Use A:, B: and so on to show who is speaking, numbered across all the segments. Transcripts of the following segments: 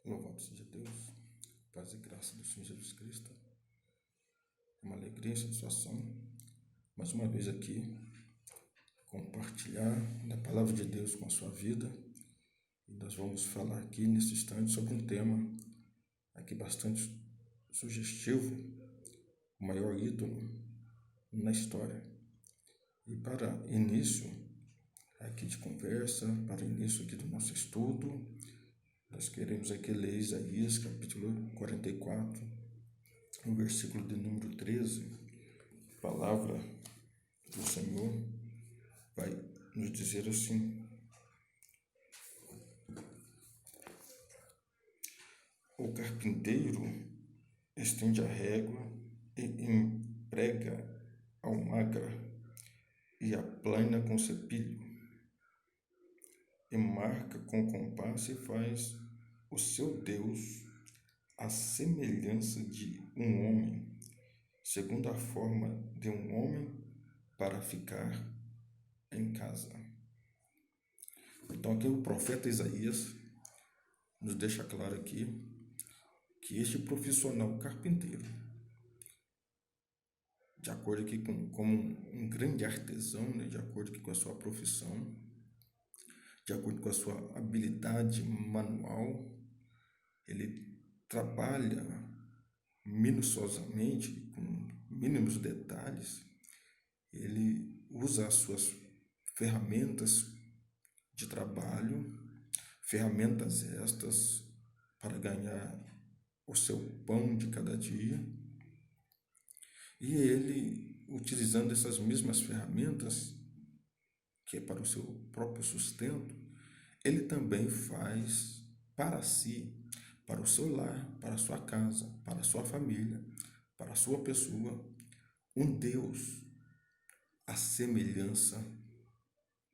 A: Louvado seja Deus, paz e graça do Senhor Jesus Cristo. É uma alegria e satisfação, mais uma vez aqui, compartilhar da palavra de Deus com a sua vida. E nós vamos falar aqui nesse instante sobre um tema aqui bastante sugestivo, o maior ídolo na história. E para início aqui de conversa, para início aqui do nosso estudo, nós queremos aqui ler Isaías capítulo 44, no versículo de número 13. A palavra do Senhor vai nos dizer assim: o carpinteiro estende a régua e emprega almagra e aplana com cepilho, e marca com compasso e faz o seu Deus a semelhança de um homem, segundo a forma de um homem, para ficar em casa. Então aqui o profeta Isaías nos deixa claro aqui que este profissional carpinteiro, de acordo aqui como um grande artesão, né, de acordo aqui com a sua profissão, de acordo com a sua habilidade manual, ele trabalha minuciosamente, com mínimos detalhes, ele usa as suas ferramentas de trabalho, ferramentas estas para ganhar o seu pão de cada dia, e ele, utilizando essas mesmas ferramentas, que é para o seu próprio sustento, ele também faz para si, para o seu lar, para a sua casa, para a sua família, para a sua pessoa, um Deus à semelhança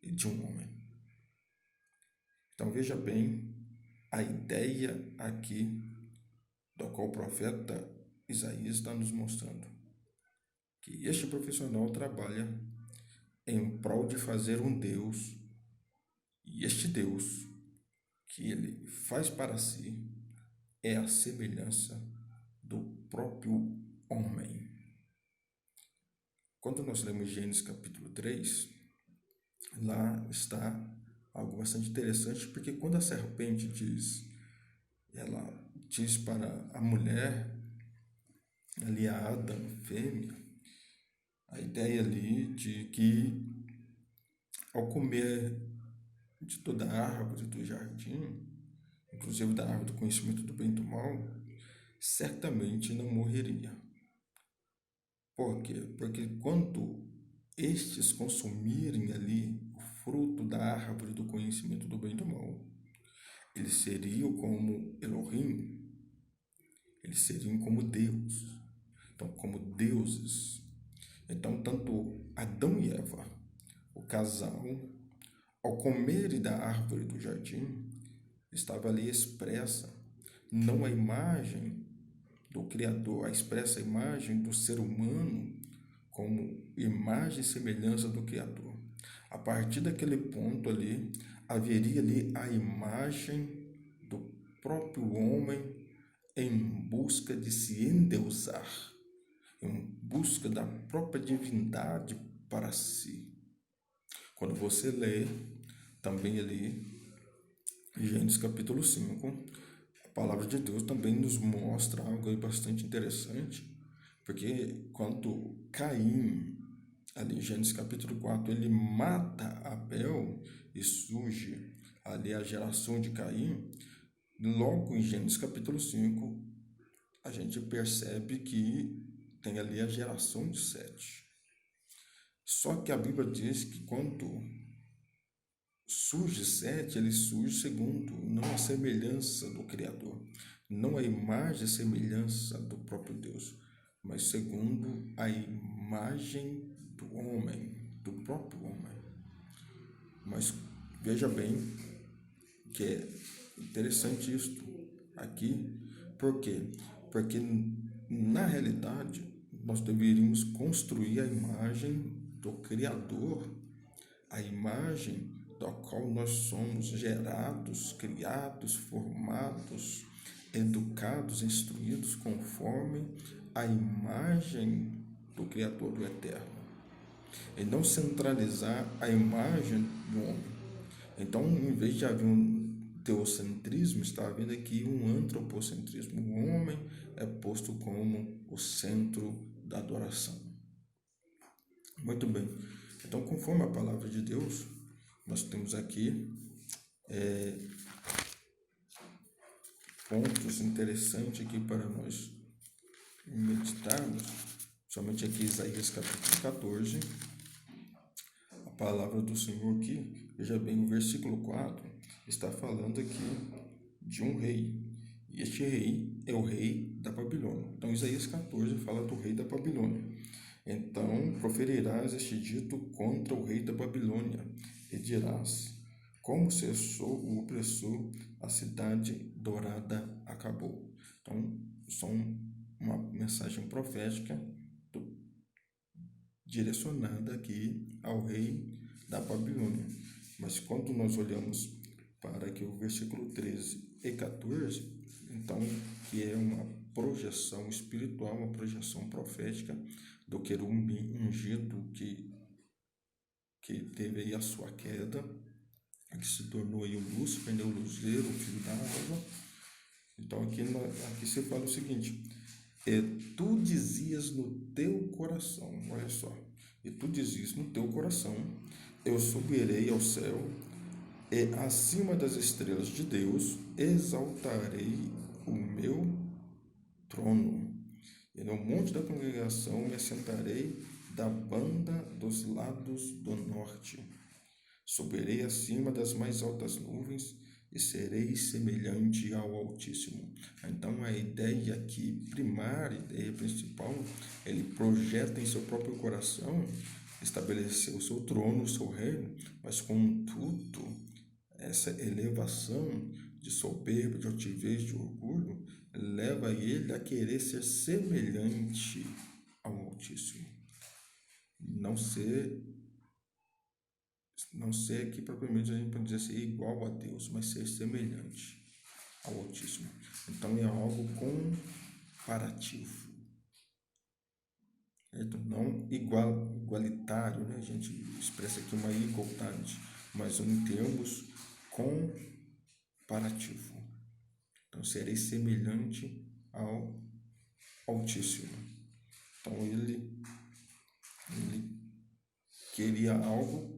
A: de um homem. Então veja bem a ideia aqui da qual o profeta Isaías está nos mostrando, que este profissional trabalha em prol de fazer um Deus, e este Deus que ele faz para si é a semelhança do próprio homem. Quando nós lemos Gênesis capítulo 3, lá está algo bastante interessante, porque quando a serpente ela diz para a mulher, ali a Adão, fêmea, a ideia ali de que ao comer de toda a árvore do jardim, inclusive da árvore do conhecimento do bem e do mal, certamente não morreria. Por quê? Porque quando estes consumirem ali o fruto da árvore do conhecimento do bem e do mal, eles seriam como Elohim, eles seriam como Deus, então como deuses. Então, tanto Adão e Eva, o casal, ao comerem da árvore do jardim, estava ali expressa não a imagem do Criador, a expressa imagem do ser humano como imagem e semelhança do Criador. A partir daquele ponto ali, haveria ali a imagem do próprio homem em busca de se endeusar, em busca da própria divindade para si. Quando você lê também ali Gênesis capítulo 5, a palavra de Deus também nos mostra algo aí bastante interessante, porque quando Caim, ali em Gênesis capítulo 4, ele mata Abel e surge ali a geração de Caim, logo em Gênesis capítulo 5, a gente percebe que tem ali a geração de Sete. Só que a Bíblia diz que quando surge Sete, ele surge segundo não a semelhança do Criador, não a imagem e semelhança do próprio Deus, mas segundo a imagem do homem, do próprio homem. Mas veja bem que é interessante isto aqui, por quê? Porque na realidade nós deveríamos construir a imagem do Criador, a imagem da qual nós somos gerados, criados, formados, educados, instruídos conforme a imagem do Criador do Eterno, e não centralizar a imagem do homem. Então, em vez de haver um teocentrismo, está havendo aqui um antropocentrismo. O homem é posto como o centro da adoração. Muito bem. Então, conforme a palavra de Deus, nós temos aqui pontos interessantes aqui para nós meditarmos, somente aqui Isaías capítulo 14, a palavra do Senhor aqui, veja bem, o versículo 4 está falando aqui de um rei, e este rei é o rei da Babilônia. Então Isaías 14 fala do rei da Babilônia. Então proferirás este dito contra o rei da Babilônia, e dirás: como cessou o opressor, a cidade dourada acabou. Então, são uma mensagem profética direcionada aqui ao rei da Babilônia. Mas quando nós olhamos para aqui o versículo 13 e 14, então, que é uma projeção espiritual, uma projeção profética do querubim ungido que teve aí a sua queda, que se tornou aí o Lúcifer, o luzeiro, o filho da alva. Então aqui se fala o seguinte: e tu dizias no teu coração, olha só, e tu dizias no teu coração, eu subirei ao céu, e acima das estrelas de Deus exaltarei o meu trono, e no monte da congregação me assentarei da banda dos lados do norte. Subirei acima das mais altas nuvens e serei semelhante ao Altíssimo. Então a ideia aqui primária, a ideia principal, ele projeta em seu próprio coração estabelecer o seu trono, o seu reino, mas contudo, essa elevação de soberba, de altivez, de orgulho, leva ele a querer ser semelhante ao Altíssimo. Não ser aqui propriamente a gente pode dizer ser igual a Deus, mas ser semelhante ao Altíssimo. Então é algo comparativo, certo? Não igualitário, né? A gente expressa aqui uma igualdade, mas em termos comparativo. Então serei semelhante ao Altíssimo. Então ele queria algo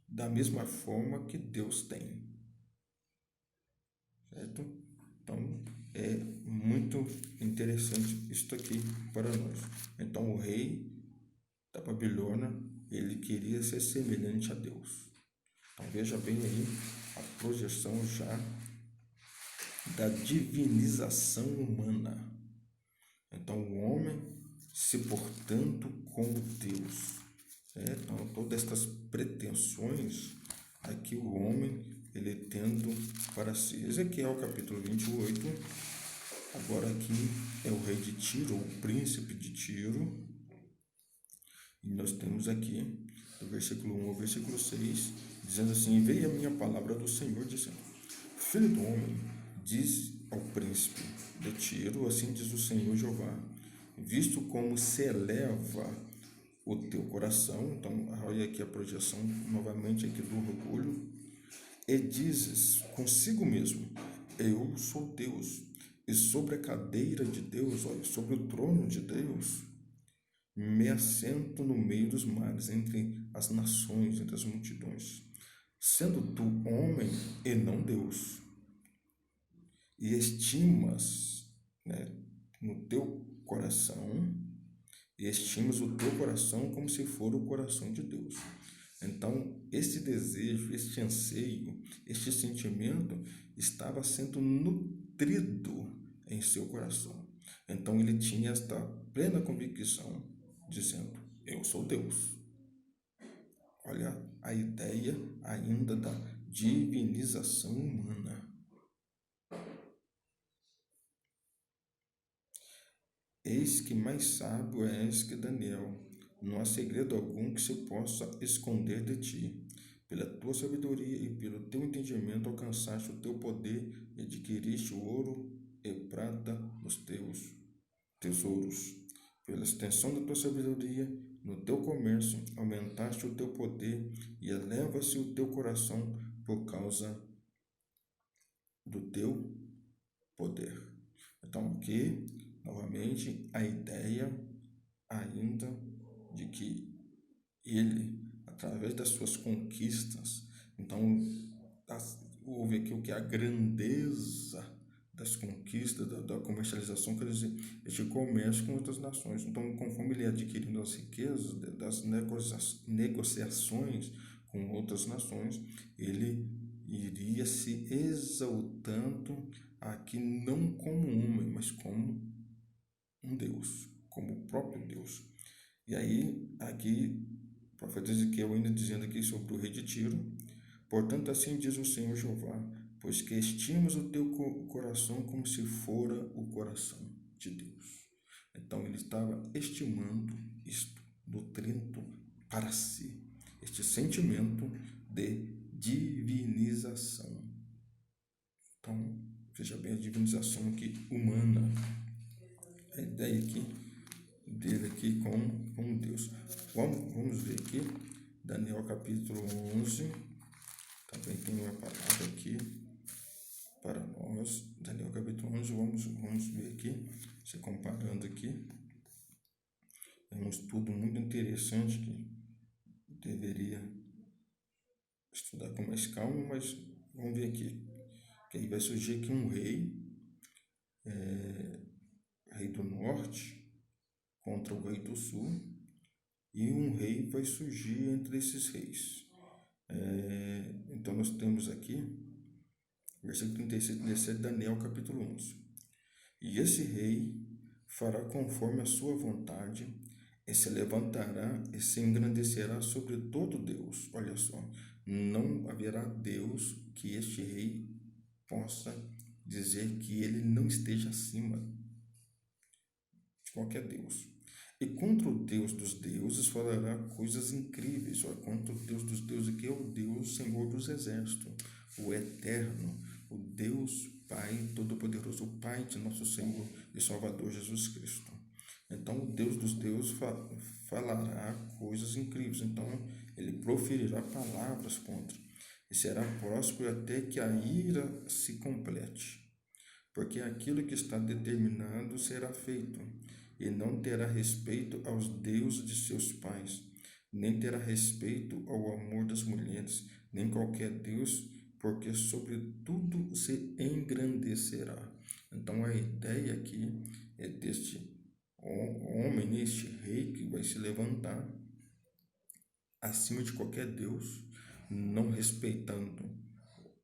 A: da mesma forma que Deus tem, certo? Então é muito interessante isso aqui para nós. Então o rei da Babilônia, ele queria ser semelhante a Deus. Então veja bem aí a projeção já da divinização humana. Então o homem se portando como Deus. Então, todas estas pretensões aqui o homem ele tendo para si. Ezequiel capítulo 28, agora aqui é o rei de Tiro, o príncipe de Tiro, e nós temos aqui do versículo 1 ao versículo 6, dizendo assim: veio a minha palavra do Senhor, dizendo: filho do homem, diz ao príncipe de Tiro, assim diz o Senhor Jeová, visto como se eleva o teu coração, então olha aqui a projeção novamente aqui do orgulho, e dizes consigo mesmo: eu sou Deus, e sobre a cadeira de Deus, olha, sobre o trono de Deus, me assento no meio dos mares, entre as nações, entre as multidões, sendo tu homem e não Deus, e estimas, né, no teu coração, e estimas o teu coração como se for o coração de Deus. Então, este desejo, este anseio, este sentimento estava sendo nutrido em seu coração. Então, ele tinha esta plena convicção, dizendo: eu sou Deus. Olha a ideia ainda da divinização humana. Eis que mais sábio és que Daniel, não há segredo algum que se possa esconder de ti. Pela tua sabedoria e pelo teu entendimento alcançaste o teu poder e adquiriste o ouro e prata nos teus tesouros. Pela extensão da tua sabedoria, no teu comércio, aumentaste o teu poder e eleva-se o teu coração por causa do teu poder. Então, aqui, novamente, a ideia ainda de que ele, através das suas conquistas, então, houve aqui o que? A grandeza das conquistas, da comercialização, quer dizer, este comércio com outras nações. Então, conforme ele ia adquirindo as riquezas das negociações com outras nações, ele iria se exaltando aqui não como homem, mas como um Deus, como o próprio Deus. E aí, aqui, o profeta Ezequiel ainda dizendo aqui sobre o rei de Tiro: portanto, assim diz o Senhor Jeová, pois que estimas o teu coração como se fora o coração de Deus. Então, ele estava estimando isto, nutrindo para si, este sentimento de divinização. Então, veja bem a divinização aqui humana, a ideia aqui dele aqui com Deus. Vamos ver aqui, Daniel capítulo 11, também tem uma palavra aqui para nós. Daniel capítulo 11, vamos ver aqui, se comparando aqui. É um estudo muito interessante que deveria estudar com mais calma, mas vamos ver aqui. Que aí vai surgir aqui um rei, rei do norte, contra o rei do sul, e um rei vai surgir entre esses reis. Então nós temos aqui, versículo 36 e 37, Daniel capítulo 11. E esse rei fará conforme a sua vontade, e se levantará e se engrandecerá sobre todo Deus. Olha só, não haverá Deus que este rei possa dizer que ele não esteja acima de qualquer Deus. E contra o Deus dos deuses falará coisas incríveis. Olha, contra o Deus dos deuses, que é o Deus Senhor dos exércitos, o Eterno, o Deus Pai Todo-Poderoso, o Pai de nosso Senhor e Salvador Jesus Cristo. Então, o Deus dos deuses falará coisas incríveis. Então, ele proferirá palavras contra. E será próspero até que a ira se complete. Porque aquilo que está determinado será feito. E não terá respeito aos deuses de seus pais, nem terá respeito ao amor das mulheres, nem qualquer Deus, porque sobre tudo se engrandecerá. Então, a ideia aqui é deste homem, este rei que vai se levantar acima de qualquer Deus, não respeitando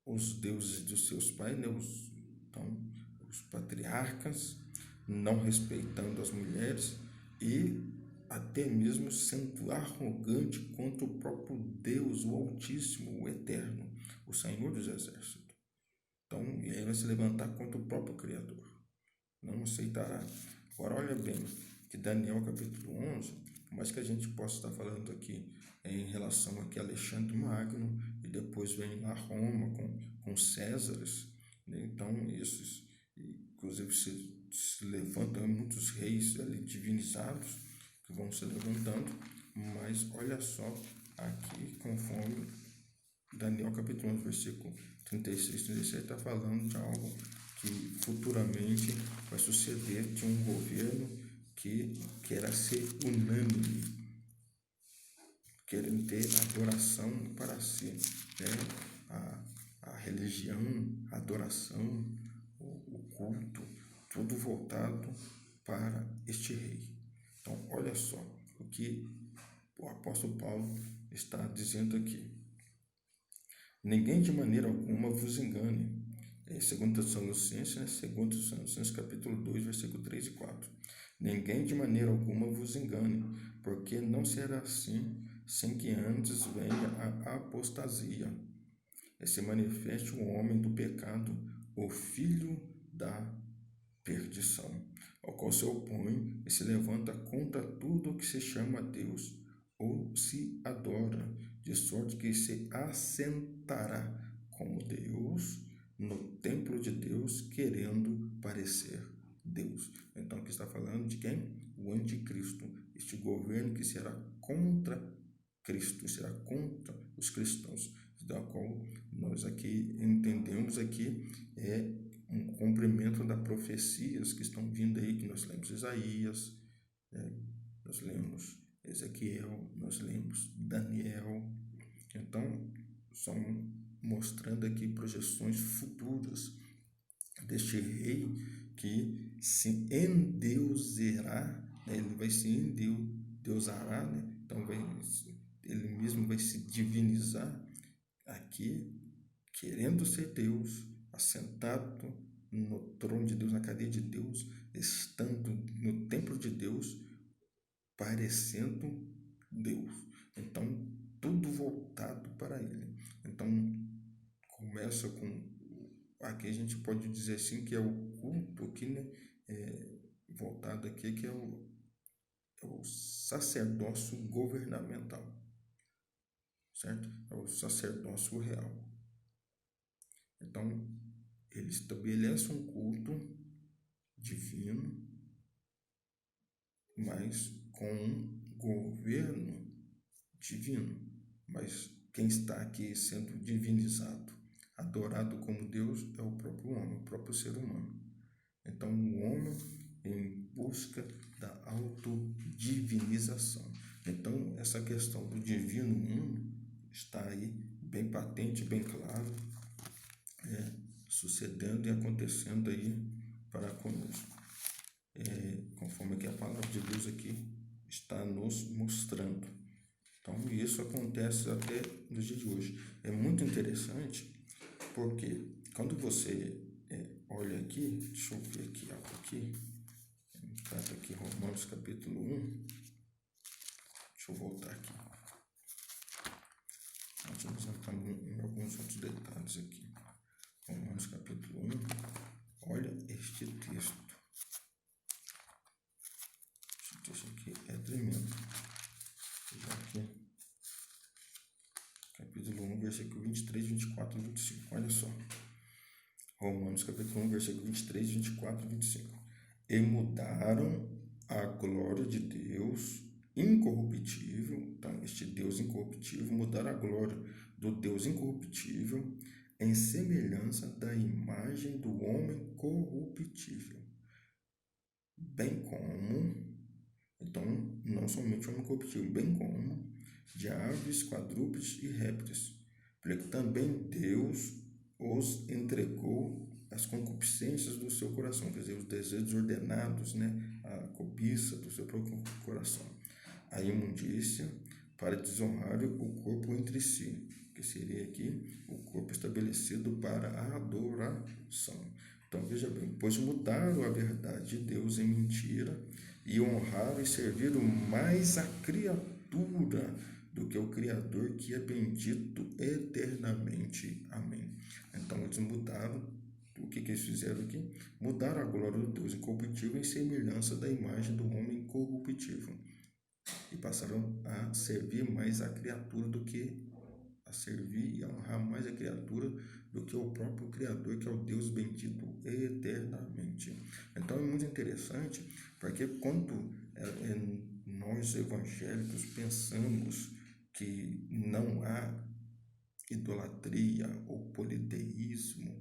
A: os deuses dos seus pais, né? Os patriarcas, não respeitando as mulheres e até mesmo sendo arrogante contra o próprio Deus, o Altíssimo, o Eterno, o Senhor dos Exércitos. Então, ele vai se levantar contra o próprio Criador. Não aceitará. Agora, olha bem, que Daniel capítulo 11, por mais que a gente possa estar falando aqui em relação aqui a Alexandre Magno, e depois vem lá Roma com Césares, né? Então, esses, inclusive, se levantam muitos reis ali divinizados que vão se levantando, mas olha só aqui, conforme Daniel capítulo 11, versículo 36 e 37, está falando de algo que futuramente vai suceder, de um governo que queira ser unânime, querendo ter adoração para si, né? A religião, a adoração, o culto, tudo voltado para este rei. Então, olha só o que o apóstolo Paulo está dizendo aqui. Ninguém de maneira alguma vos engane. 2 Tessalonicenses, né? 2 Tessalonicenses capítulo 2, versículo 3 e 4. Ninguém de maneira alguma vos engane, porque não será assim, sem que antes venha a apostasia, e se manifeste o homem do pecado, o filho da perdição, ao qual se opõe e se levanta contra tudo o que se chama Deus ou se adora, de sorte que se assentará como Deus no templo de Deus, querendo parecer parecer Deus. Então, aqui está falando de quem? O anticristo, este governo que será contra Cristo, será contra os cristãos, da qual nós aqui entendemos aqui é um cumprimento das profecias que estão vindo aí, que nós lemos Isaías, nós lemos Ezequiel, nós lemos Daniel. Então, são mostrando aqui projeções futuras deste rei que se endeusará, né? Ele vai se endeusará, né? Então ele mesmo vai se divinizar aqui, querendo ser Deus, assentado no trono de Deus, na cadeia de Deus, estando no templo de Deus, parecendo Deus. Então, tudo voltado para ele. Então, começa com, aqui a gente pode dizer assim, que é o culto aqui, né, voltado aqui, que é o sacerdócio governamental, certo? É o sacerdócio real. Então, ele estabelece um culto divino, mas com um governo divino. Mas quem está aqui sendo divinizado, adorado como Deus, é o próprio homem, o próprio ser humano. Então, o homem em busca da autodivinização. Então, essa questão do divino humano está aí bem patente, bem claro, sucedendo e acontecendo aí para conosco. Conforme que a palavra de Deus aqui está nos mostrando. Então, isso acontece até nos dias de hoje. É muito interessante, porque quando você olha aqui, deixa eu ver aqui algo aqui, trata aqui Romanos capítulo 1, deixa eu voltar aqui. Nós vamos entrar em alguns outros detalhes aqui. Romanos capítulo 1, olha este texto. Esse texto aqui é tremendo. Já aqui, capítulo 1, versículo 23, 24 e 25. Olha só. Romanos capítulo 1, versículo 23, 24 e 25. E mudaram a glória de Deus incorruptível, então este Deus incorruptível, mudaram a glória do Deus incorruptível em semelhança da imagem do homem corruptível, bem como, então, não somente o homem corruptível, bem como de aves, quadrúpedes e répteis, porque também Deus os entregou às concupiscências do seu coração, quer dizer, os desejos ordenados, né? A cobiça do seu próprio coração, a imundícia, para desonrar o corpo entre si, que seria aqui o corpo estabelecido para a adoração. Então, veja bem, pois mudaram a verdade de Deus em mentira e honraram e serviram mais a criatura do que o Criador, que é bendito eternamente. Amém. Então, eles mudaram. O que eles fizeram aqui? Mudaram a glória do Deus incorruptível em semelhança da imagem do homem corruptível. E passaram a servir mais a criatura do que a servir e a honrar mais a criatura do que o próprio Criador, que é o Deus bendito eternamente. Então é muito interessante, porque quando nós evangélicos pensamos que não há idolatria ou politeísmo,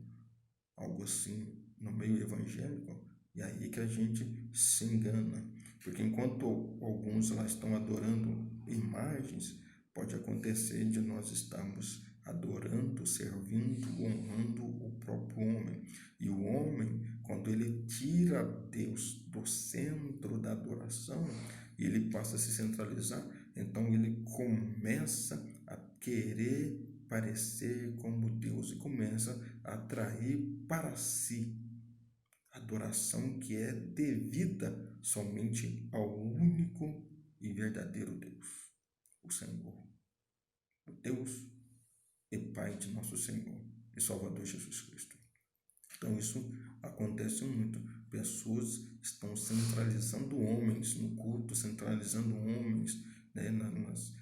A: algo assim, no meio evangélico, e aí que a gente se engana, porque enquanto alguns lá estão adorando imagens, pode acontecer de nós estarmos adorando, servindo, honrando o próprio homem. E o homem, quando ele tira Deus do centro da adoração, e ele passa a se centralizar, então ele começa a querer parecer como Deus e começa a atrair para si adoração que é devida somente ao único e verdadeiro Deus, o Senhor, o Deus e Pai de nosso Senhor e Salvador Jesus Cristo. Então isso acontece muito. Pessoas estão centralizando homens no culto, centralizando homens, né, nas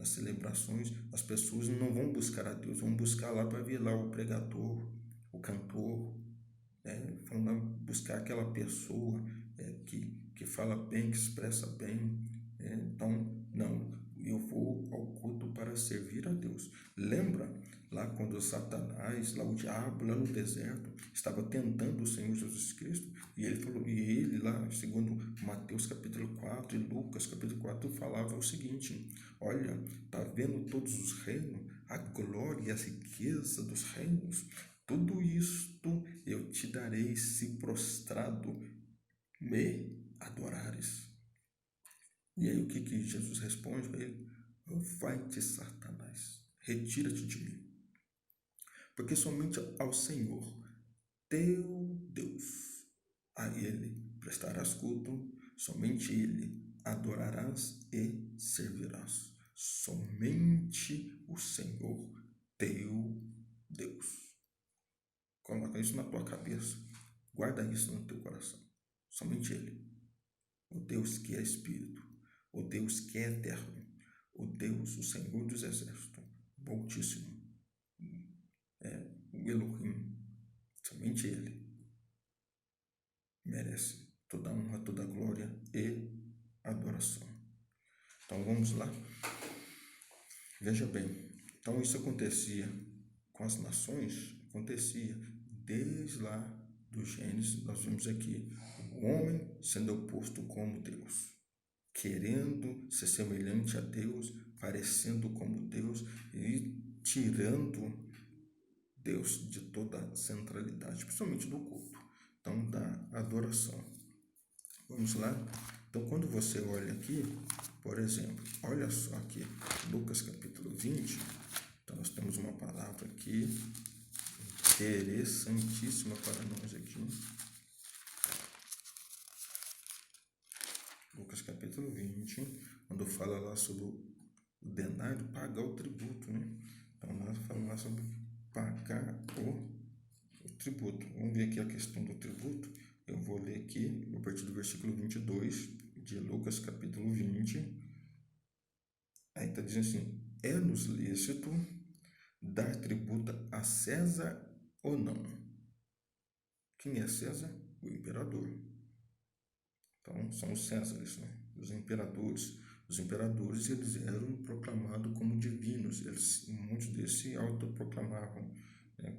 A: celebrações. As pessoas não vão buscar a Deus, vão buscar lá para ver lá o pregador, o cantor, né, falando buscar aquela pessoa que fala bem, que expressa bem. Então, não, eu vou ao culto para servir a Deus. Lembra lá quando Satanás, lá o diabo, lá no deserto, estava tentando o Senhor Jesus Cristo? E ele falou, e ele lá, segundo Mateus capítulo 4 e Lucas capítulo 4, falava o seguinte: olha, tá vendo todos os reinos, a glória e a riqueza dos reinos? Tudo isto eu te darei se prostrado me adorares. E aí o que Jesus responde a ele? Vai-te, Satanás, retira-te de mim, porque somente ao Senhor, teu Deus, a Ele prestarás culto, somente Ele adorarás e servirás. Somente o Senhor, teu Deus. Coloca isso na tua cabeça, guarda isso no teu coração. Somente Ele, o Deus que é Espírito, o Deus que é eterno, o Deus, o Senhor dos Exércitos, o Altíssimo, o Elohim, somente Ele merece toda honra, toda glória e adoração. Então vamos lá. Veja bem, então isso acontecia com as nações, acontecia desde lá do Gênesis. Nós vimos aqui o homem sendo oposto como Deus, querendo ser semelhante a Deus, parecendo como Deus e tirando Deus de toda a centralidade, principalmente do culto, então da adoração. Vamos lá? Então, quando você olha aqui, por exemplo, olha só aqui, Lucas capítulo 20, então nós temos uma palavra aqui interessantíssima para nós aqui. Lucas capítulo 20, quando fala lá sobre o denário, pagar o tributo, né? Então, nós falamos lá sobre pagar o tributo. Vamos ver aqui a questão do tributo. Eu vou ler aqui, a partir do versículo 22 de Lucas capítulo 20. Aí está dizendo assim: é-nos lícito dar tributo a César ou não? Quem é César? O imperador. Então, são os Césares, né? Os imperadores. Os imperadores, eles eram proclamados como divinos. Muitos deles se autoproclamavam, né?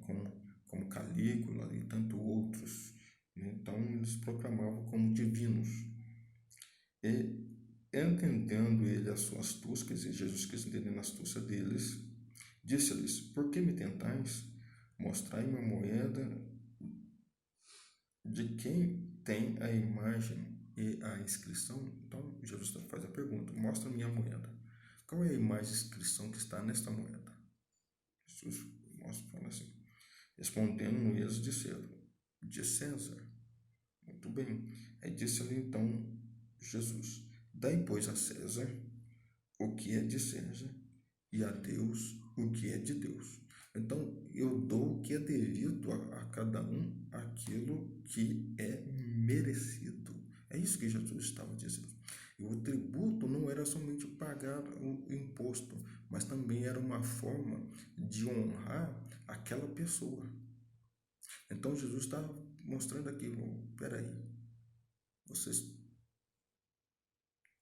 A: como Calígula e tanto outros. Né? Então, eles proclamavam como divinos. E, entendendo ele a sua astúcia, quer dizer, Jesus Cristo entendendo a astúcia deles, disse-lhes: por que me tentais? Mostrai-me a moeda de quem tem a imagem e a inscrição. Então, Jesus faz a pergunta: mostra-me a moeda. Qual é a imagem e inscrição que está nesta moeda? Jesus fala assim: respondendo eles disseram: de César. Muito bem. Aí disse-lhe então Jesus: dai, pois, a César o que é de César e a Deus o que é de Deus. Então, eu dou o que é devido a cada um, aquilo que é merecido. É isso que Jesus estava dizendo. E o tributo não era somente pagar o imposto, mas também era uma forma de honrar aquela pessoa. Então, Jesus está mostrando aqui: peraí, vocês,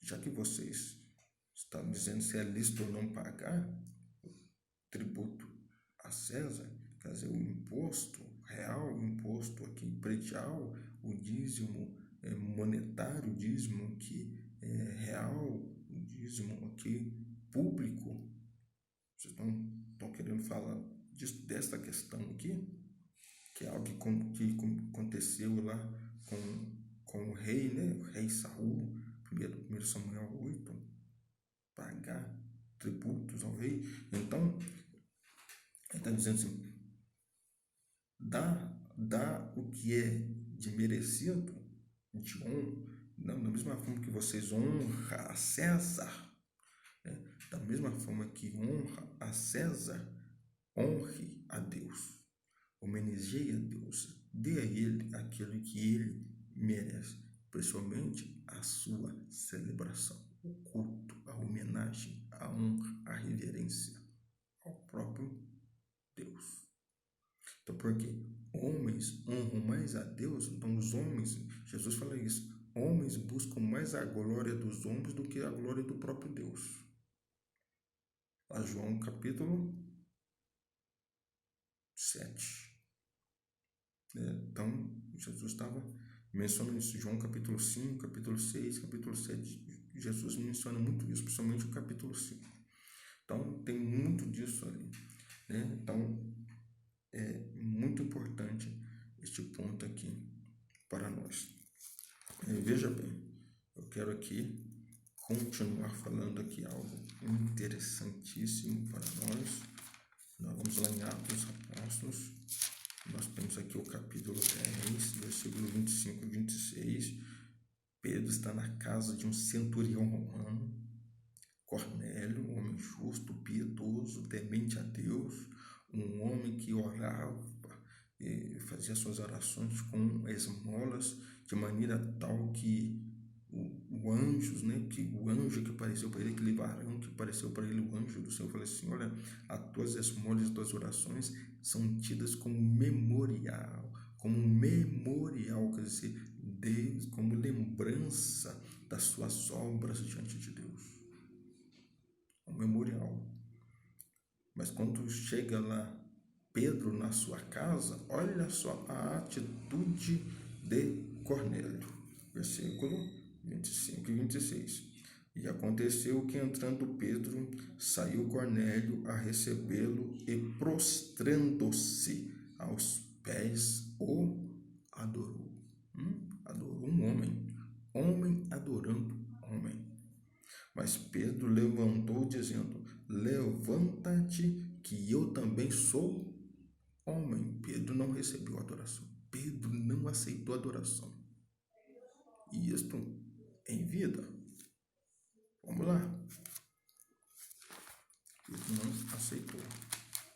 A: já que vocês estão dizendo se é lícito ou não pagar tributo a César, quer dizer, o imposto real, o imposto aqui predial, o dízimo monetário, o dízimo aqui real, o dízimo aqui público. Vocês estão querendo falar desta questão aqui, que é algo que aconteceu lá com o rei, né? O rei Saul, 1 Samuel 8, pagar tributos ao rei. Então, ele está dizendo assim: dá o que é de merecido, de honra, não, da mesma forma que vocês honram a César, né? Da mesma forma que honra a César, honre a Deus, homenageie a Deus, dê a Ele aquilo que Ele merece, principalmente a sua celebração, o culto, a homenagem, a honra, a reverência ao próprio Deus. Então, porque homem homens honram mais a Deus, então os homens, Jesus fala isso, homens buscam mais a glória dos homens do que a glória do próprio Deus. Lá João capítulo 7. Então, Jesus estava mencionando isso. João capítulo 5, capítulo 6, capítulo 7. Jesus menciona muito isso, principalmente o capítulo 5. Então, tem muito disso ali. Então, é muito importante este ponto aqui para nós. Veja bem, eu quero aqui continuar falando aqui algo interessantíssimo para nós. Nós vamos lá em Atos Apóstolos. Nós temos aqui o capítulo 10, versículo 25 e 26. Pedro está na casa de um centurião romano, Cornélio, um homem justo, piedoso, temente a Deus, um homem que orava e fazia suas orações com esmolas, de maneira tal que o anjo que apareceu para ele, aquele varão que apareceu para ele, o anjo do Senhor, falou assim: olha, as tuas esmolas, as tuas orações são tidas como memorial, quer dizer, Deus, como lembrança das suas obras diante de Deus. Um memorial. Mas quando chega lá Pedro na sua casa, olha só a atitude de Cornélio. Versículo 25 e 26. E aconteceu que, entrando Pedro, saiu Cornélio a recebê-lo e, prostrando-se aos pés, o adorou. Adorou um homem adorando homem. Mas Pedro levantou, dizendo: levanta-te, que eu também sou homem. Pedro não recebeu adoração. Pedro não aceitou adoração. E isto em vida. Vamos lá. Pedro não aceitou.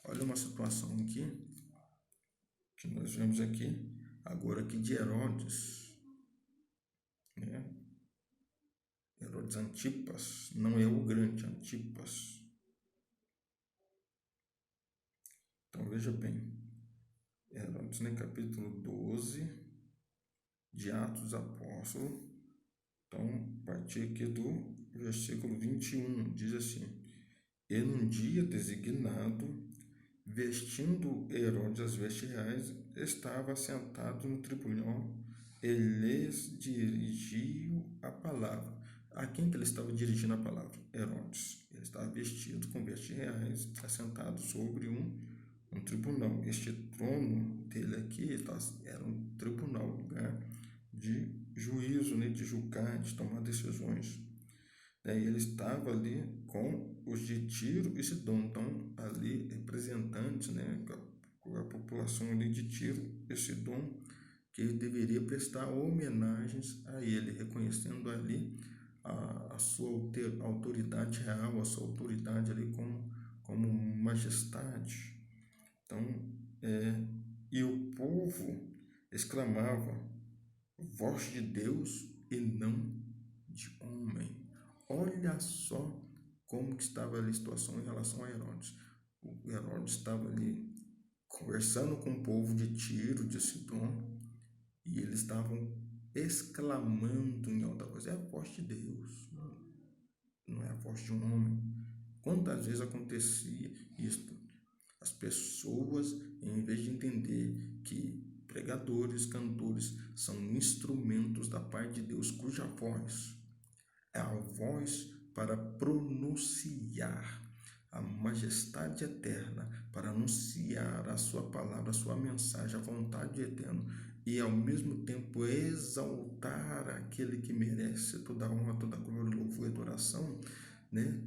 A: Olha uma situação aqui, que nós vemos aqui, agora aqui de Herodes. Herodes Antipas, não é o grande, Antipas. Então veja bem, Herodes, capítulo 12 de Atos dos Apóstolos. Então, a partir aqui do versículo 21, diz assim: e num dia designado, vestindo Herodes as vestes reais, estava sentado no tribunal e lhes dirigiu a palavra. A quem que ele estava dirigindo a palavra? Herodes. Ele estava vestido com vestes reais, assentado sobre um tribunal. Este trono dele aqui era um tribunal, lugar de juízo, de julgar, de tomar decisões. E ele estava ali com os de Tiro e Sidom, então ali representantes, a população ali de Tiro e Sidom, que ele deveria prestar homenagens a ele, reconhecendo ali a sua autoridade real, a sua autoridade ali como majestade. Então, e o povo exclamava: voz de Deus e não de homem. Olha só como que estava ali a situação em relação a Herodes. O Herodes estava ali conversando com o povo de Tiro, de Sidom, e eles estavam exclamando em alta voz: é a voz de Deus, não é a voz de um homem. Quantas vezes acontecia isto? As pessoas, em vez de entender que pregadores, cantores são instrumentos da parte de Deus, cuja voz é a voz para pronunciar a majestade eterna, para anunciar a sua palavra, a sua mensagem, a vontade eterna, e ao mesmo tempo exaltar aquele que merece toda a honra, toda a glória, louvor e adoração,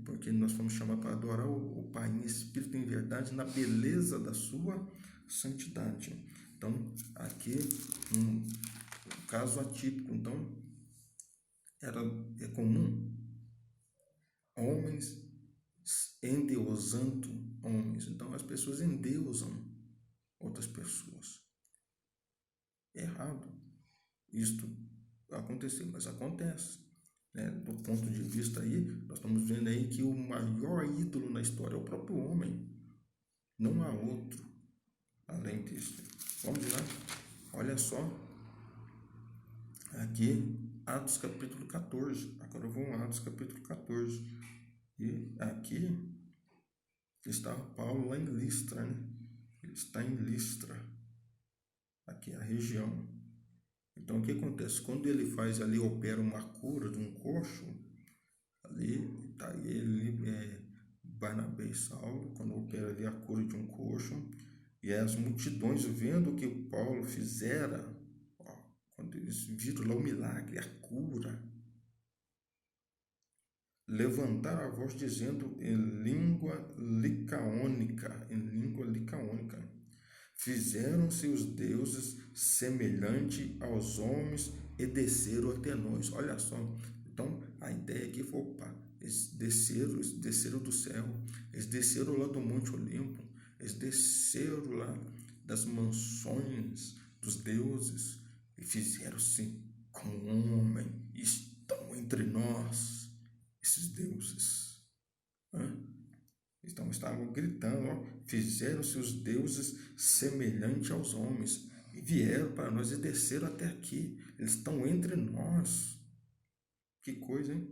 A: porque nós fomos chamados para adorar o Pai em espírito e em verdade, na beleza da sua santidade. Então, aqui um caso atípico. Então, é comum homens endeusando homens. Então, as pessoas endeusam outras pessoas. É errado isto acontecer, mas acontece. Do ponto de vista aí, nós estamos vendo aí que o maior ídolo na história é o próprio homem. Não há outro além disso. Vamos lá? Olha só, aqui, Atos capítulo 14. Agora eu vou em Atos capítulo 14. E aqui está Paulo lá em Listra, né? Ele está em Listra, aqui a região. Então, o que acontece? Quando ele faz ali, opera uma cura de um coxo, ali está ele, Barnabé e Saulo, quando opera ali a cura de um coxo, e as multidões vendo o que o Paulo fizera, ó, quando eles viram lá o milagre, a cura, levantaram a voz dizendo em língua licaônica, fizeram-se os deuses semelhante aos homens e desceram até nós. Olha só, então a ideia aqui foi, opa, eles desceram do céu, eles desceram lá do Monte Olimpo, eles desceram lá das mansões dos deuses e fizeram-se como homem, e estão entre nós, esses deuses. Então estavam gritando, ó, fizeram-se os deuses semelhante aos homens e vieram para nós e desceram até aqui. Eles estão entre nós. Que coisa, hein?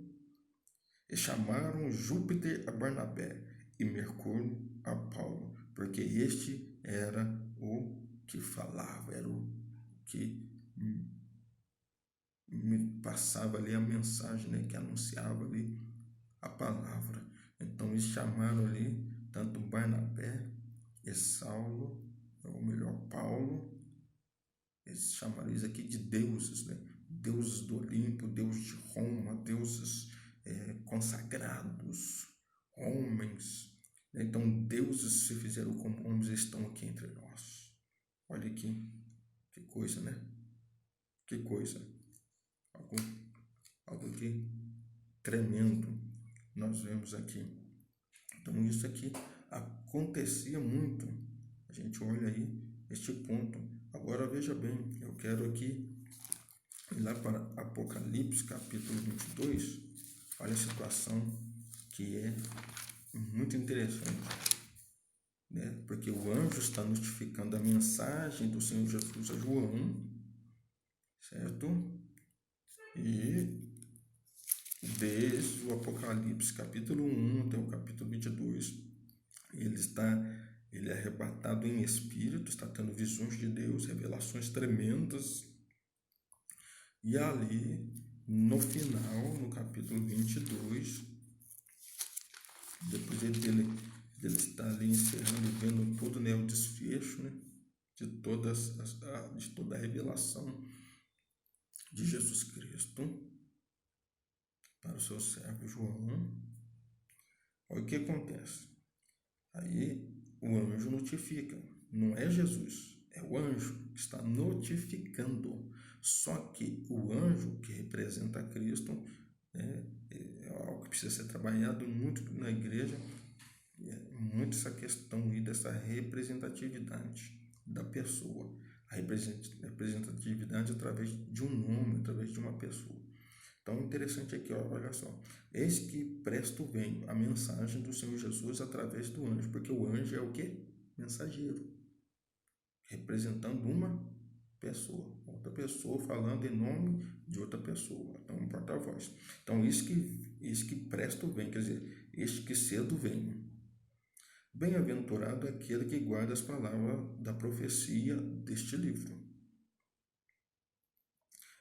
A: E chamaram Júpiter a Barnabé e Mercúrio a Paulo, porque este era o que falava, era o que me passava ali a mensagem, né, que anunciava ali a palavra. Então eles chamaram ali tanto Barnabé e Saulo, ou melhor, Paulo. Eles chamaram isso aqui de deuses, né? Deuses do Olimpo, deuses de Roma, deuses consagrados, homens. Então deuses se fizeram como homens e estão aqui entre nós. Olha aqui, que coisa, né? Que coisa. Algo aqui tremendo nós vemos aqui. Então isso aqui acontecia muito. A gente olha aí este ponto. Agora veja bem, eu quero aqui ir lá para Apocalipse capítulo 22. Olha a situação que é muito interessante, né? Porque o anjo está notificando a mensagem do Senhor Jesus a João, certo? E desde o Apocalipse capítulo 1 até o capítulo 22, ele é arrebatado em espírito, está tendo visões de Deus, revelações tremendas. E ali, no final, no capítulo 22, depois dele está ali encerrando, vendo todo, né, o desfecho, né, de toda a revelação de Jesus Cristo para o seu servo João. Olha o que acontece. Aí o anjo notifica, não é Jesus, é o anjo que está notificando. Só que o anjo que representa Cristo, né, é algo que precisa ser trabalhado muito na igreja, muito essa questão aí dessa representatividade da pessoa, a representatividade através de um nome, através de uma pessoa. Então, interessante aqui, ó, olha só. Eis que presto vem a mensagem do Senhor Jesus através do anjo, porque o anjo é o quê? Mensageiro, representando uma pessoa, outra pessoa falando em nome de outra pessoa, então um porta-voz. Então, isso que presto vem, quer dizer, este que cedo vem. Bem-aventurado aquele que guarda as palavras da profecia deste livro.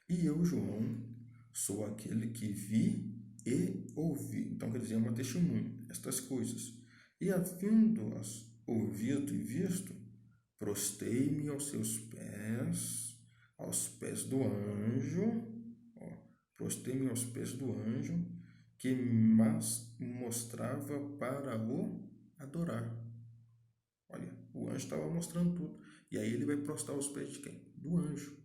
A: E eu, João, sou aquele que vi e ouvi. Então, quer dizer, é uma testemunha, estas coisas. E havendo-as ouvido e visto, prostei-me aos pés do anjo, prostei-me aos pés do anjo, que mas mostrava para o adorar. Olha, o anjo estava mostrando tudo. E aí ele vai prostrar aos pés de quem? Do anjo.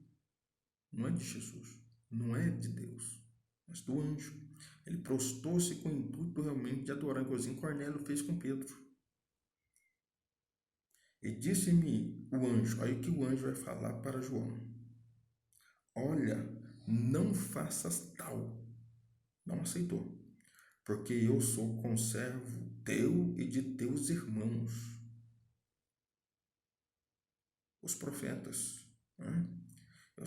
A: Não é de Jesus, não é de Deus, mas do anjo. Ele prostrou-se com o intuito realmente de adorar, igualzinho Cornélio fez com Pedro. E disse-me o anjo, olha o que o anjo vai falar para João. Olha, não faças tal. Não aceitou. Porque eu sou conservo teu e de teus irmãos, os profetas, né?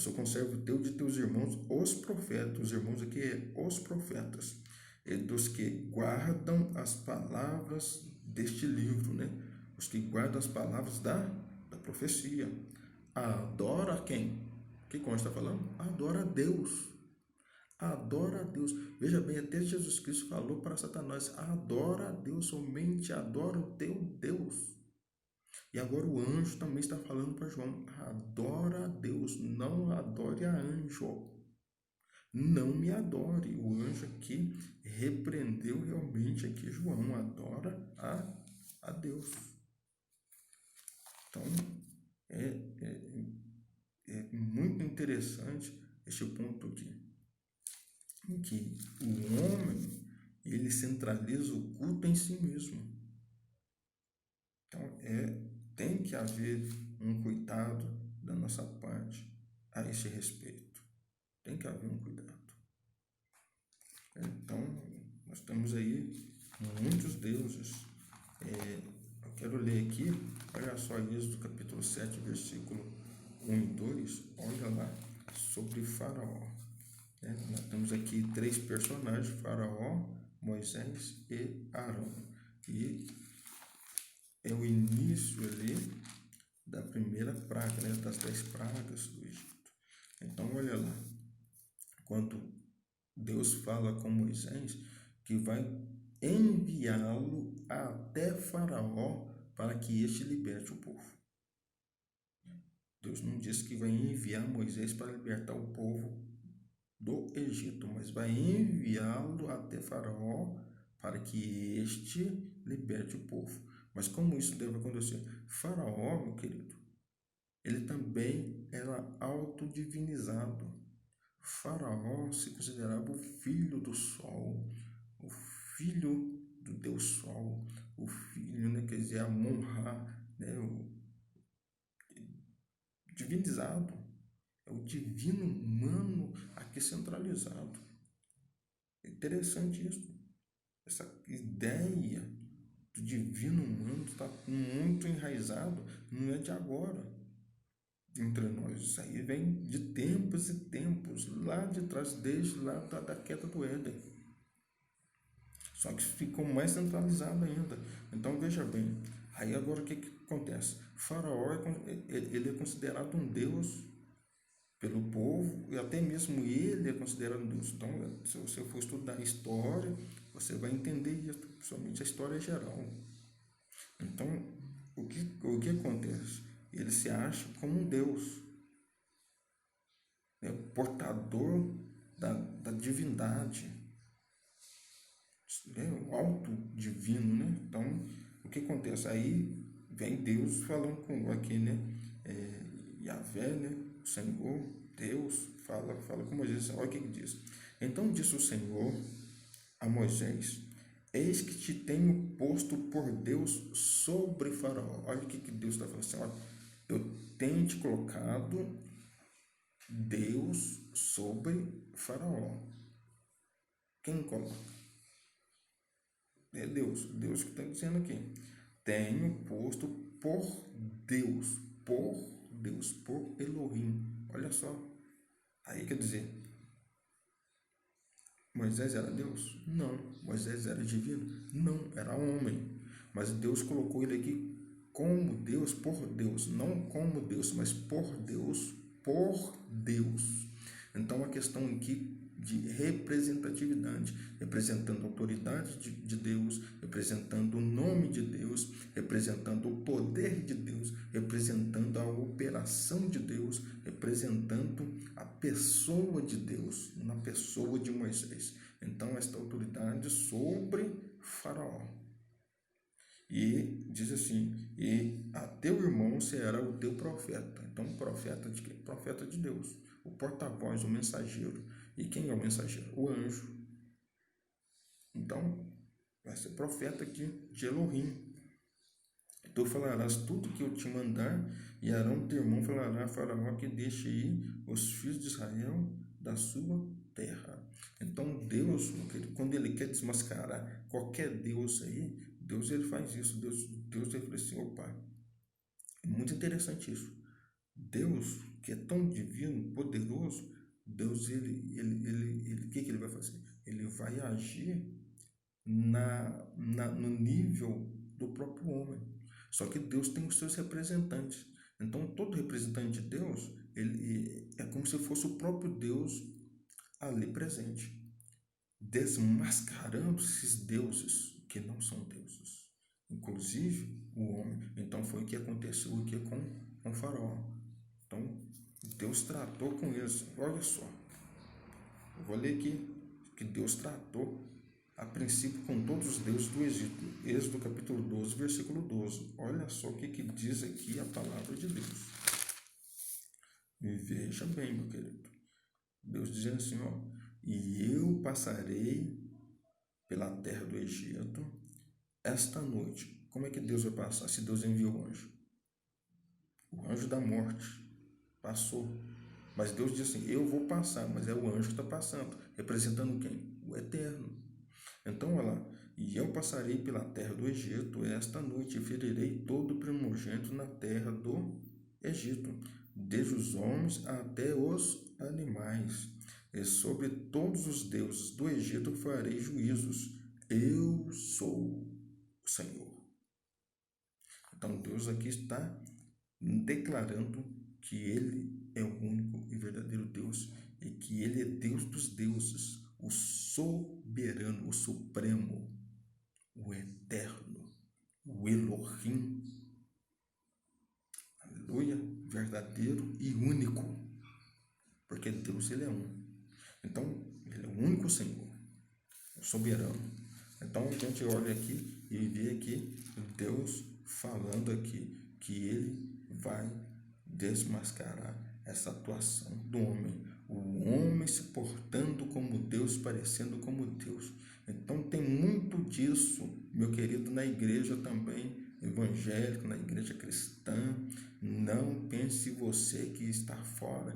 A: sou conservo teu de teus irmãos, os profetas. Os irmãos aqui é os profetas, e dos que guardam as palavras deste livro, né? Os que guardam as palavras da profecia. Adora quem? O que está falando? Adora a Deus. Adora a Deus. Veja bem, até Jesus Cristo falou para Satanás: adora a Deus, somente adora o teu Deus. E agora o anjo também está falando para João: adora a Deus, não adore a anjo. Não me adore. O anjo aqui repreendeu realmente aqui João: adora a Deus. Então, é muito interessante este ponto aqui, em que o homem, ele centraliza o culto em si mesmo. Então, tem que haver um cuidado da nossa parte a esse respeito. Tem que haver um cuidado. Então, nós temos aí muitos deuses. Eu quero ler aqui, olha só, Êxodo capítulo 7, versículo 1 e 2, olha lá, sobre Faraó. Nós temos aqui 3 personagens: Faraó, Moisés e Arão. E é o início ali da primeira praga, né, das 10 pragas do Egito. Então, olha lá, quando Deus fala com Moisés que vai enviá-lo até Faraó para que este liberte o povo. Deus não diz que vai enviar Moisés para libertar o povo do Egito, mas vai enviá-lo até Faraó para que este liberte o povo. Mas como isso deve acontecer? Faraó, meu querido, ele também era autodivinizado. Faraó se considerava o filho do sol, o filho do Deus Sol, o filho, né, quer dizer, Amon-Ra, né, o divinizado, é o divino humano aqui centralizado. É interessante isso. Essa ideia do divino humano está muito enraizado, não é de agora entre nós. Isso aí vem de tempos e tempos, lá de trás, desde lá da queda do Éden. Só que ficou mais centralizado ainda. Então veja bem, aí agora o que acontece? Faraó ele é considerado um deus pelo povo, e até mesmo ele é considerado um deus. Então, se você for estudar a história, você vai entender isso, principalmente a história geral. Então, o que acontece? Ele se acha como um deus, né? Portador da divindade, né? O alto divino, né? Então, o que acontece? Aí vem Deus falando com aqui, né? Yahvé, né? O Senhor, Deus, fala com Moisés. Olha o que diz. Então disse o Senhor a Moisés: eis que te tenho posto por Deus sobre Faraó. Olha o que Deus está falando assim: olha, eu tenho te colocado Deus sobre Faraó. Quem coloca? É Deus. Deus que está dizendo aqui: tenho posto por Deus, por Elohim. Olha só. Aí quer dizer, Moisés era Deus? Não. Moisés era divino? Não, era homem. Mas Deus colocou ele aqui como Deus, por Deus. Não como Deus, mas por Deus, por Deus. Então a questão aqui de representatividade, representando a autoridade de Deus, representando o nome de Deus, representando o poder de Deus, representando a operação de Deus, representando a pessoa de Deus, na pessoa de Moisés. Então, esta autoridade sobre Faraó. E diz assim: e a teu irmão será o teu profeta. Então, profeta de quem? Profeta de Deus. O porta-voz, o mensageiro. E quem é o mensageiro? O anjo. Então, vai ser profeta aqui de Elohim. Tu falarás tudo que eu te mandar, e Arão teu irmão falará a Faraó que deixe ir os filhos de Israel da sua terra. Então Deus, quando ele quer desmascarar qualquer Deus aí, Deus ele faz isso. Deus ele fala assim: opa, é muito interessante isso. Deus, que é tão divino, poderoso, vai agir no nível do próprio homem. Só que Deus tem os seus representantes. Então, todo representante de Deus, ele é como se fosse o próprio Deus ali presente, desmascarando esses deuses que não são deuses, inclusive o homem. Então, foi o que aconteceu aqui com o faraó. Então, Deus tratou com eles. Olha só, eu vou ler aqui que Deus tratou a princípio com todos os deuses do Egito. Êxodo capítulo 12, versículo 12. Olha só o que diz aqui a palavra de Deus. E veja bem, meu querido. Deus dizendo assim, ó, e eu passarei pela terra do Egito esta noite. Como é que Deus vai passar se Deus enviou o anjo? O anjo da morte passou. Mas Deus diz assim, eu vou passar, mas é o anjo que está passando. Representando quem? O Eterno. Então, olha lá, e eu passarei pela terra do Egito esta noite e ferirei todo primogênito na terra do Egito, desde os homens até os animais, e sobre todos os deuses do Egito farei juízos. Eu sou o Senhor. Então, Deus aqui está declarando que Ele é o único e verdadeiro Deus e que Ele é Deus dos deuses, o soberano, o supremo, o eterno, o Elohim, aleluia, verdadeiro e único, porque Deus ele é um. Então, ele é o único Senhor, o soberano. Então, a gente olha aqui e vê aqui Deus falando aqui que ele vai desmascarar essa atuação do homem, o homem se portando como Deus, parecendo como Deus. Então tem muito disso, meu querido, na igreja também evangélica, na igreja cristã. Não pense você que está fora.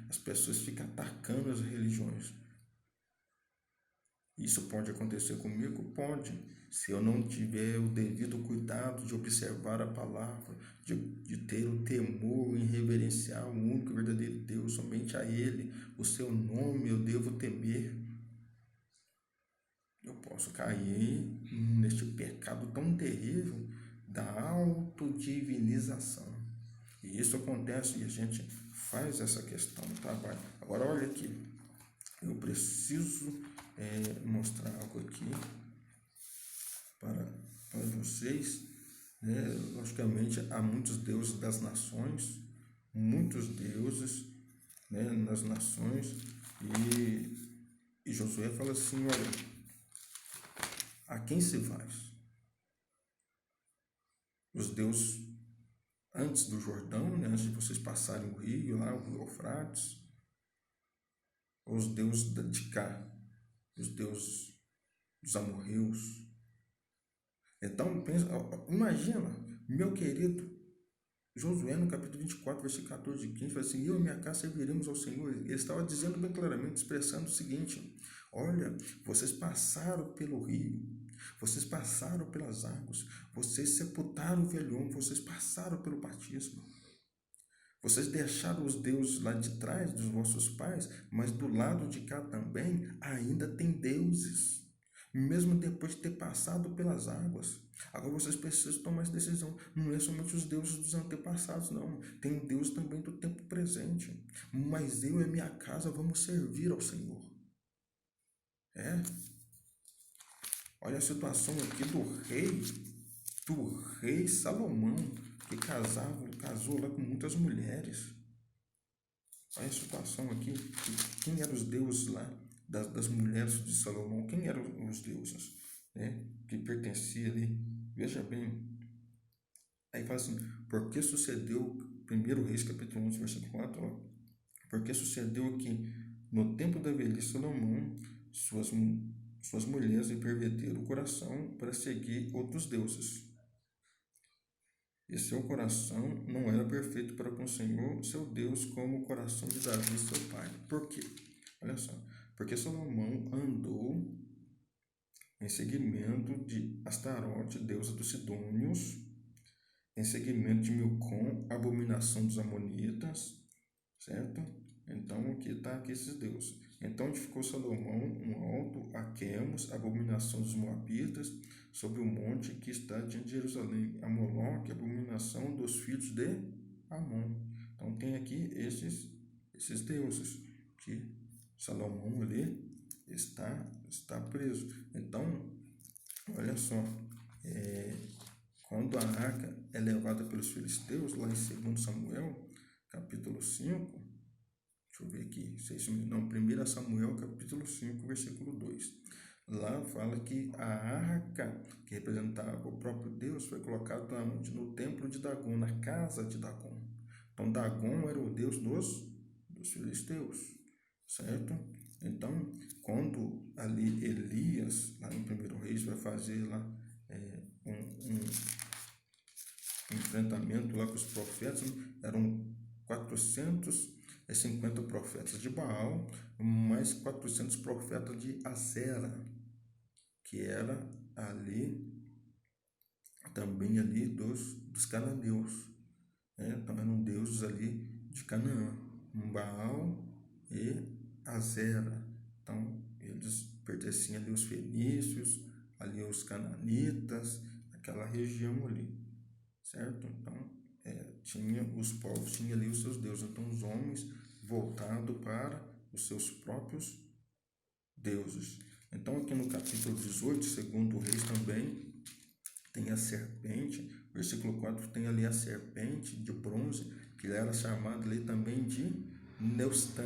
A: As pessoas ficam atacando as religiões. Isso pode acontecer comigo? Pode. Se eu não tiver o devido cuidado de observar a palavra, de ter o temor em reverenciar o único e verdadeiro Deus, somente a Ele, o seu nome eu devo temer, eu posso cair neste pecado tão terrível da autodivinização. E isso acontece e a gente faz essa questão, tá? Agora olha aqui, eu preciso mostrar algo aqui para vocês, né? Logicamente, há muitos deuses das nações, muitos deuses, né, nas nações, e Josué fala assim, olha, a quem se faz? Os deuses antes do Jordão, né, antes de vocês passarem o rio, lá, o rio Eufrates, os deuses de cá, os deuses dos amorreus. Então, imagina, meu querido, Josué, no capítulo 24, versículo 14 e 15, fala assim, eu e minha casa serviremos ao Senhor. Ele estava dizendo bem claramente, expressando o seguinte, olha, vocês passaram pelo rio, vocês passaram pelas águas, vocês sepultaram o velho homem, vocês passaram pelo batismo. Vocês deixaram os deuses lá de trás dos vossos pais, mas do lado de cá também ainda tem deuses, mesmo depois de ter passado pelas águas. Agora vocês precisam tomar essa decisão. Não é somente os deuses dos antepassados, não. Tem o Deus também do tempo presente. Mas eu e minha casa vamos servir ao Senhor. Olha a situação aqui do rei Salomão, que casou lá com muitas mulheres. Olha a situação aqui. Quem eram os deuses lá das mulheres de Salomão? Quem eram os deuses, né, que pertencia ali? Veja bem. Aí fala assim, porque sucedeu, 1 Reis capítulo 11, versículo 4, ó, porque sucedeu que no tempo da velhice Salomão, suas mulheres lhe perverteram o coração para seguir outros deuses. E seu coração não era perfeito para com o Senhor, seu Deus, como o coração de Davi, seu pai. Por quê? Olha só. Porque Salomão andou em seguimento de Astarote, deusa dos Sidônios, em seguimento de Milcom, abominação dos Amonitas, certo? Então, aqui está aqui esses deuses. Então edificou Salomão um alto a Quemos, abominação dos Moabitas, sobre o monte que está diante de Jerusalém, a Moloque, abominação dos filhos de Amon. Então tem aqui esses deuses que Salomão ali está preso. Então, olha só, quando a arca é levada pelos filisteus, lá em 2 Samuel, capítulo 5, deixa eu ver aqui, 1 Samuel, capítulo 5, versículo 2. Lá fala que a arca, que representava o próprio Deus, foi colocada no templo de Dagon, na casa de Dagon. Então, Dagon era o Deus dos filisteus, certo? Então, quando ali Elias, lá em 1 Reis, vai fazer lá um enfrentamento lá com os profetas, eram 450 profetas de Baal, mais 400 profetas de Acera, que era ali, também ali dos cananeus, né? Então eram deuses ali de Canaã, Baal e Azera. Então eles pertenciam ali aos fenícios, ali aos cananitas, aquela região ali, certo? Então os povos tinham ali os seus deuses. Então os homens voltados para os seus próprios deuses. Então aqui no capítulo 18, segundo Reis, também tem a serpente, versículo 4, tem ali a serpente de bronze, que era chamada ali também de Neustã.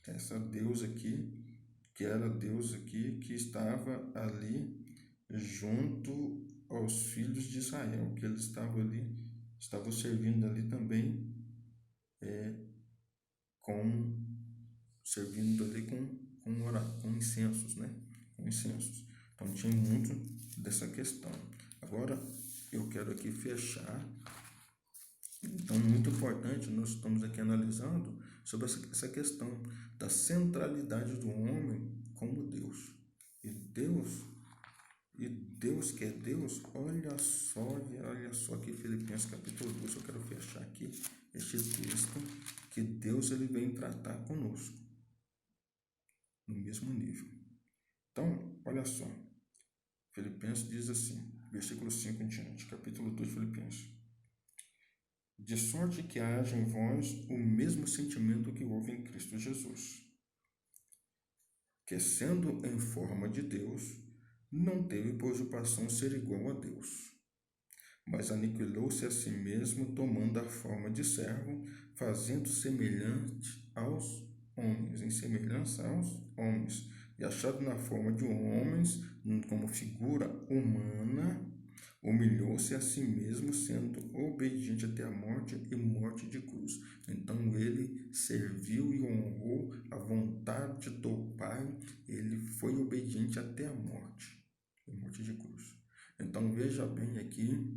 A: Essa deusa aqui, que era a deusa aqui, que estava ali junto aos filhos de Israel, que eles estavam servindo ali também, servindo ali com incensos, né? Com incensos. Então tinha muito dessa questão. Agora eu quero aqui fechar. Então, muito importante, nós estamos aqui analisando sobre essa questão da centralidade do homem como Deus. E Deus que é Deus, olha só aqui Filipenses capítulo 2, eu quero fechar aqui este texto, que Deus ele vem tratar conosco no mesmo nível. Então, olha só, Filipenses diz assim, versículo 5 em diante, capítulo 2 de Filipenses: de sorte que haja em vós o mesmo sentimento que houve em Cristo Jesus, que, sendo em forma de Deus, não teve por usurpação ser igual a Deus, mas aniquilou-se a si mesmo, tomando a forma de servo, fazendo semelhante aos homens, em semelhança aos homens, e achado na forma de homens, como figura humana, humilhou-se a si mesmo, sendo obediente até a morte e morte de cruz. Então ele serviu e honrou a vontade do Pai, ele foi obediente até a morte e morte de cruz. Então veja bem aqui,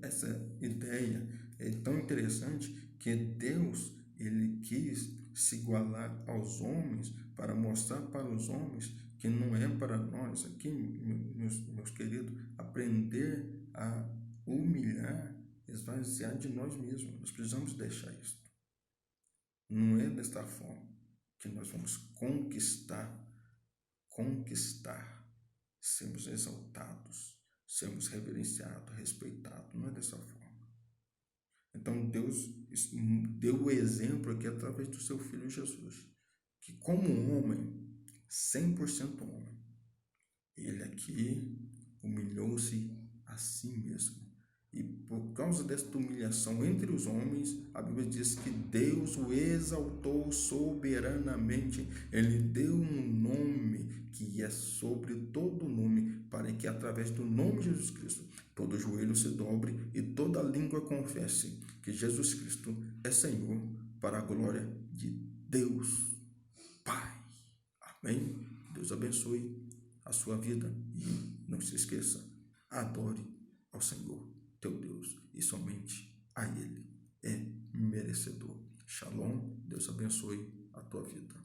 A: essa ideia é tão interessante, que Deus ele quis se igualar aos homens para mostrar para os homens que não é para nós aqui, meus queridos, aprender a humilhar, esvaziar de nós mesmos. Nós precisamos deixar isso. Não é desta forma que nós vamos conquistar, sermos exaltados, sermos reverenciados, respeitados. Não é dessa forma. Então Deus deu o exemplo aqui através do seu Filho Jesus, que como homem, 100% homem, ele aqui humilhou-se a si mesmo. E por causa desta humilhação entre os homens, a Bíblia diz que Deus o exaltou soberanamente. Ele deu um nome que é sobre todo nome, para que através do nome de Jesus Cristo, todo joelho se dobre e toda língua confesse que Jesus Cristo é Senhor, para a glória de Deus Pai. Amém? Deus abençoe a sua vida e não se esqueça, adore ao Senhor teu Deus e somente a Ele é merecedor. Shalom, Deus abençoe a tua vida.